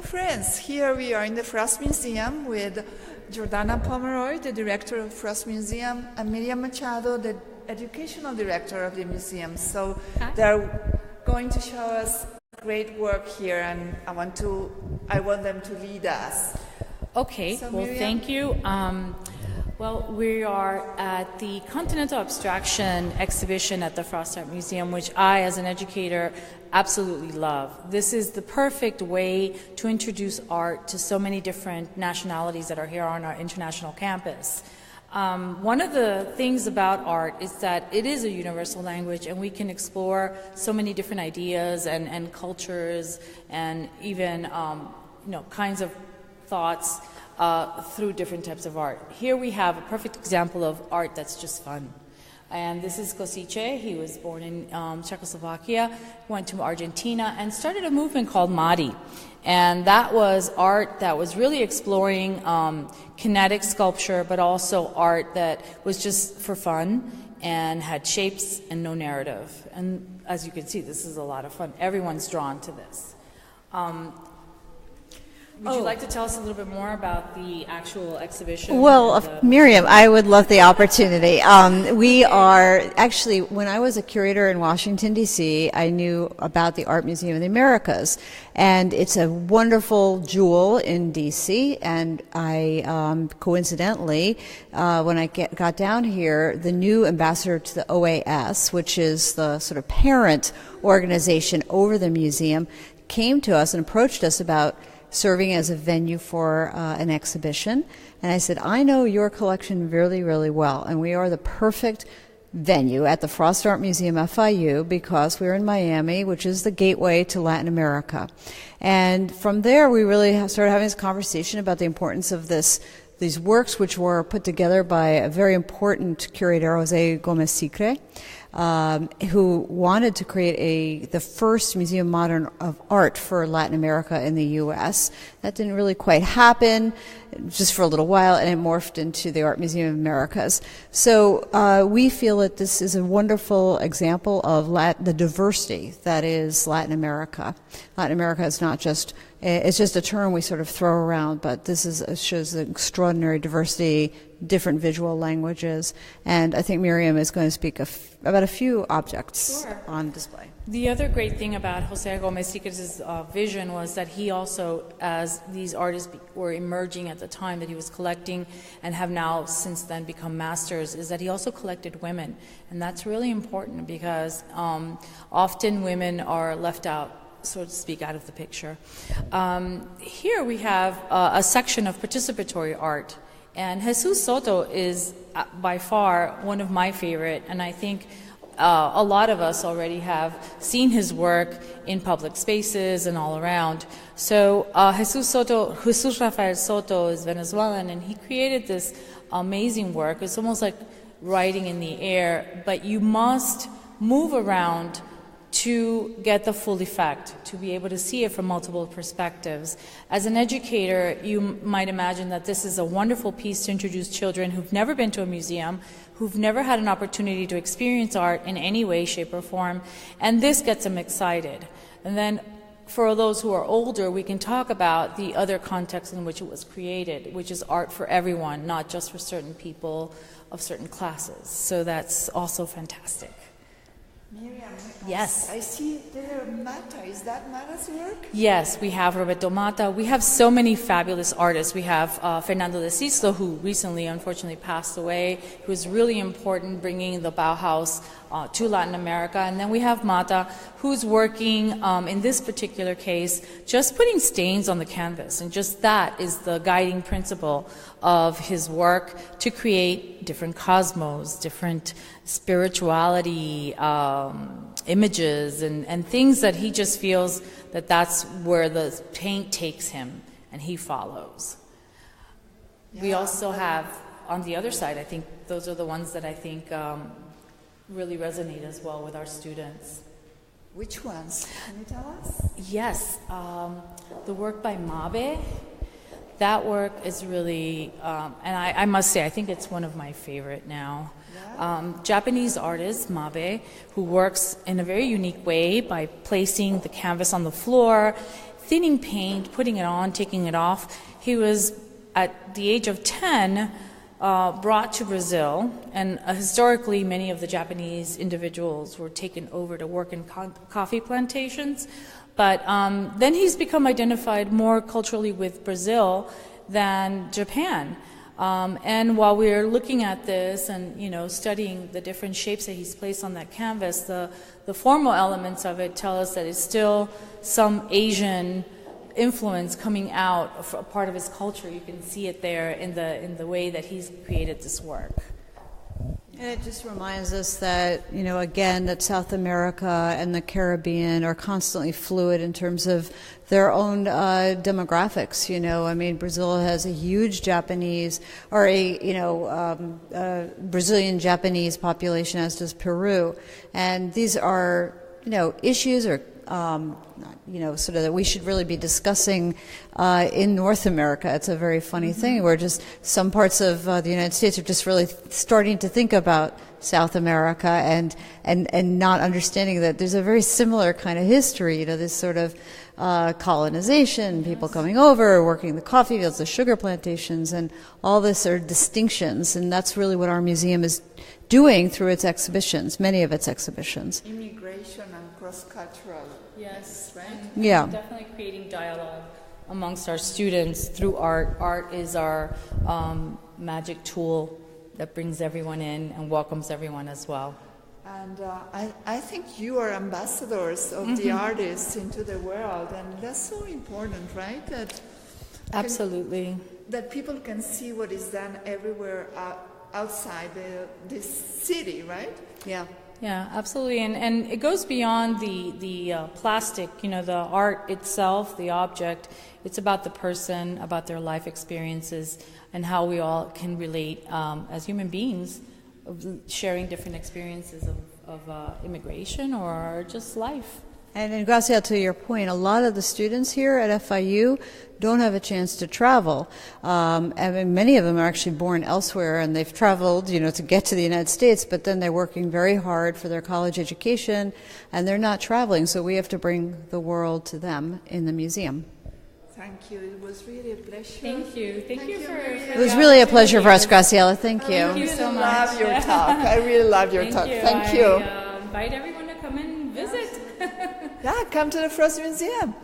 friends, here we are in the Frost Museum with Jordana Pomeroy, the director of Frost Museum, and Miriam Machado, the educational director of the museum. So they're going to show us great work here, and I want them to lead us. Okay, So, well, Miriam? thank you. Well, we are at the Continental Abstraction exhibition at the Frost Art Museum, which I, as an educator, absolutely love. This is the perfect way to introduce art to so many different nationalities that are here on our international campus. One of the things about art is that it is a universal language, and we can explore so many different ideas and cultures and even kinds of thoughts through different types of art. Here we have a perfect example of art that's just fun. And this is Kosice. He was born in Czechoslovakia, went to Argentina, and started a movement called Madi. And that was art that was really exploring kinetic sculpture, but also art that was just for fun and had shapes and no narrative. And as you can see, this is a lot of fun. Everyone's drawn to this. Would you like to tell us a little bit more about the actual exhibition? Well, Miriam, I would love the opportunity. We are actually, when I was a curator in Washington, D.C., I knew about the Art Museum of the Americas. And it's a wonderful jewel in D.C. And I, coincidentally, when I got down here, the new ambassador to the OAS, which is the sort of parent organization over the museum, came to us and approached us about serving as a venue for an exhibition. And I said, I know your collection really, really well, and we are the perfect venue at the Frost Art Museum FIU because we're in Miami, which is the gateway to Latin America. And from there, we really started having this conversation about the importance of these works, which were put together by a very important curator, Jose Gomez Sicre, who wanted to create the first Museum Modern of Art for Latin America in the U.S. That didn't really quite happen, just for a little while, and it morphed into the Art Museum of Americas. So we feel that this is a wonderful example of the diversity that is Latin America. Latin America is not just it's just a term we sort of throw around, but this shows an extraordinary diversity, different visual languages, and I think Miriam is going to speak about a few objects on display. The other great thing about Jose Gomez Sicre's vision was that he also, as these artists were emerging at the time that he was collecting and have now since then become masters, is that he also collected women. And that's really important because often women are left out, so to speak, out of the picture. Here we have a section of participatory art. And Jesus Soto is by far one of my favorite, and I think a lot of us already have seen his work in public spaces and all around. So Jesus Rafael Soto is Venezuelan, and he created this amazing work. It's almost like writing in the air, but you must move around to get the full effect, to be able to see it from multiple perspectives. As an educator, you might imagine that this is a wonderful piece to introduce children who've never been to a museum, who've never had an opportunity to experience art in any way, shape, or form, and this gets them excited. And then for those who are older, we can talk about the other context in which it was created, which is art for everyone, not just for certain people of certain classes. So that's also fantastic. Miriam, yes. I see there Mata. Is that Mata's work? Yes, we have Roberto Mata. We have so many fabulous artists. We have Fernando de Sisto, who recently, unfortunately, passed away, who was really important bringing the Bauhaus to Latin America. And then we have Mata, who's working, in this particular case, just putting stains on the canvas. And just that is the guiding principle of his work to create different cosmos, different spirituality, images, and things that he just feels that that's where the paint takes him, and he follows. Yeah. We also have, on the other side, I think those are the ones that I think really resonate as well with our students. Which ones? Can you tell us? Yes. The work by Mabe. That work is really, and I must say, I think it's one of my favorite now. Yeah. Japanese artist Mabe, who works in a very unique way by placing the canvas on the floor, thinning paint, putting it on, taking it off. He was, at the age of 10, brought to Brazil, and historically many of the Japanese individuals were taken over to work in coffee plantations. But then he's become identified more culturally with Brazil than Japan. And while we're looking at this and, you know, studying the different shapes that he's placed on that canvas, the formal elements of it tell us that it's still some Asian influence coming out of a part of his culture. You can see it there in the way that he's created this work. And it just reminds us that, you know, again, that South America and the Caribbean are constantly fluid in terms of their own demographics. You know, I mean, Brazil has a huge Japanese, or Brazilian Japanese population, as does Peru. And these are, you know, issues or sort of that we should really be discussing in North America. It's a very funny thing where just some parts of the United States are just really starting to think about South America and not understanding that there's a very similar kind of history, you know, this sort of colonization, people coming over, working the coffee fields, the sugar plantations, and all this are distinctions, and that's really what our museum is doing through its exhibitions, many of its exhibitions. Immigration and cross-cultural. Yes, right? Yeah. And definitely creating dialogue amongst our students through art. Art is our magic tool that brings everyone in and welcomes everyone as well. And I think you are ambassadors of the artists into the world, and that's so important, right? Absolutely. That people can see what is done everywhere outside this city, right? Yeah. Yeah, absolutely. And it goes beyond the plastic, you know, the art itself, the object. It's about the person, about their life experiences, and how we all can relate as human beings, sharing different experiences of immigration or just life. And Gracia, to your point, a lot of the students here at FIU don't have a chance to travel. I mean, many of them are actually born elsewhere, and they've traveled, you know, to get to the United States, but then they're working very hard for their college education, and they're not traveling, so we have to bring the world to them in the museum. Thank you. It was really a pleasure. Thank you. Thank you for It was really a pleasure for us, Graciela. Thank you. Thank you so much. I love your talk. I really love your talk. Thank you. I invite everyone to come and visit. Yeah, come to the Frost Museum.